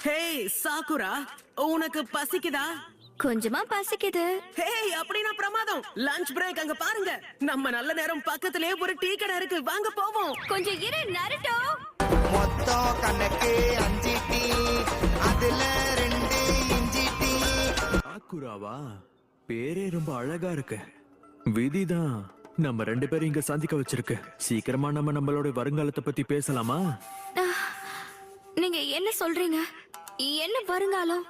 Hey Sakura, உனக்கு பசிக்குதா? கொஞ்சமா பசிக்குது. ஹேய் அப்படின்னா பிரமாதம். லஞ்ச் பிரேக் அங்க பாருங்க. நம்ம நல்ல நேரம் பக்கத்திலேயே ஒரு டீ கடை இருக்கு, வாங்க போவோம். கொஞ்சம் இரு நருட்டோ. மொத்தம் கணக்கு 5 டீ, அதுல 2 இஞ்சி டீ. சாக்குராவா? பேரே ரொம்ப அழகா இருக்கு. விதிதான் நம்ம 2 பேரும் இங்க சந்திக்க வச்சிருக்கு. சீக்கிரமா நம்மளோட வருங்காலத்தை பத்தி பேசலாமா? நீங்க என்ன சொல்றீங்க? என்ன வருங்காலம்?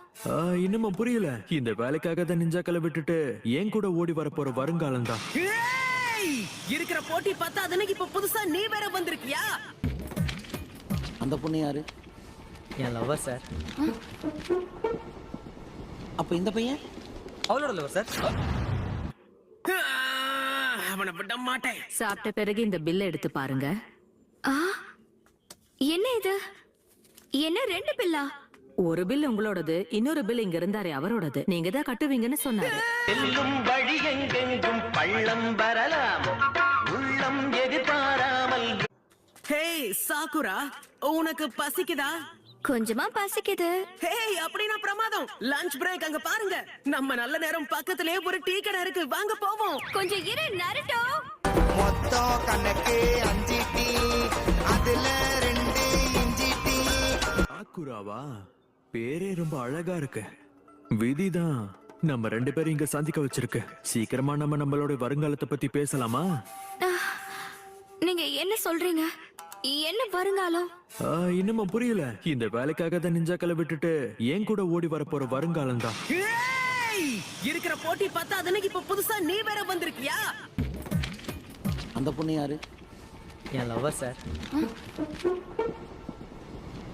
இன்னமும் புரியல. இந்த வேலைக்காக தான் நிஞ்சாக்களை விட்டுட்டு ஏன் கூட ஓடி வர போற வருங்காலம் தான். ஹேய், இருக்கிற போட்டி பத்தாதுன்னு இப்ப புதுசா நீ வேற வந்திருக்கியா? அந்த பொண்ணு யாரு? என் லவர் சார். அப்ப இந்த பையன் அவளோட லவர் சார். அவனை விட மாட்டேன். சாப்பிட்ட பிறகு இந்த பில்ல எடுத்து பாருங்க. என்ன இது? என்ன 2 பில்லா? ஒரு பில் உங்களோடது, இன்னொரு பில் இங்க இருந்தாரே அவரோடது. நீங்க தான் கட்டுவீங்கன்னு சொன்னாரு. செல்லும் வழி எங்கெங்கும் பள்ளம் வரலாம், உள்ளம் எதிர்பாராமல். ஹேய் சாக்குரா, உனக்கு பசிக்குதா? கொஞ்சமா பசிக்குது. ஹேய் அப்படின்னா பிரமாதம். லஞ்ச் பிரேக் அங்க பாருங்க. நம்ம நல்ல நேரம் பக்கத்திலேயே ஒரு டீ கடை இருக்கு, வாங்க போவோம். கொஞ்சம் இரு நருட்டோ. மொத்தம் கணக்கு 5 டீ, அதுல 2 இஞ்சி டீ. சாக்குராவா? பேரே ரொம்ப அழகா இருக்கு. விதிதான் நம்ம 2 பேரும் இங்க சந்திக்க வச்சிருக்கு. சீக்கிரமா நம்மளோட வருங்காலத்தை பத்தி பேசலாமா? நீங்க என்ன சொல்றீங்க? என்ன வருங்காலம்? இன்னமும் புரியல. இந்த வேலைக்காக தான் நிஞ்சாக்களை விட்டுட்டு ஏன் கூட ஓடி வர போற வருங்காலம் தான். ஹேய், இருக்கிற போட்டி பத்தாதுன்னு இப்ப புதுசா நீ வேற வந்திருக்கியா? அந்த பொண்ணு யாரு? என் லவர் சார்.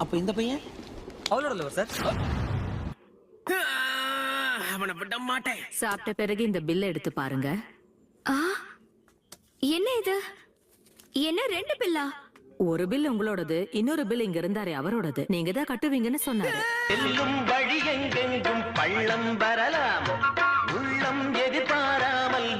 அப்ப இந்த பையன் அவளோட லவர் சார். அவனை விட மாட்டேன். சாப்பிட்ட பிறகு இந்த பில்ல எடுத்து பாருங்க. என்ன இது? என்ன 2 பில்லா? ஒரு பில் உங்களோடது, இன்னொரு பில் இங்க இருந்தாரே அவரோடது. நீங்க தான் கட்டுவீங்கன்னு சொன்னாரு. செல்லும் வழி எங்கெங்கும் பள்ளம் வரலாம், உள்ளம் எதிர்பாராமல்.